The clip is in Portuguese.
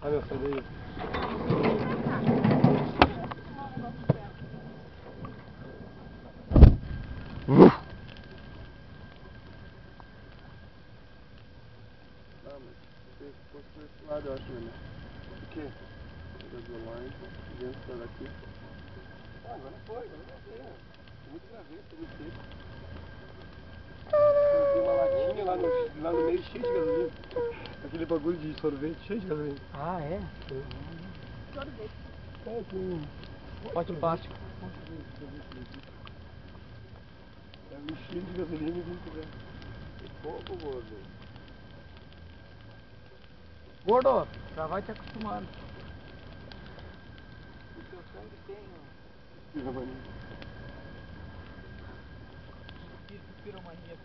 Ah, meu, sai daí. Ah, mas se fosse por esse lado, eu acho, né? O quê? Do lá, dentro daqui. Ah, agora foi, agora vai ter. Tem muito graveta, muito tempo. Tem uma latinha lá no meio cheia de gasolina. Aquele bagulho de sorvete cheio de gasolina. Ah, é? Sorvete. É, tem Pote plástico. É um cheio de gasolina e vim pegar. Que pouco, gordo. Gordo, já vai te acostumando. O seu sangue tem Piromania. espírito piromania.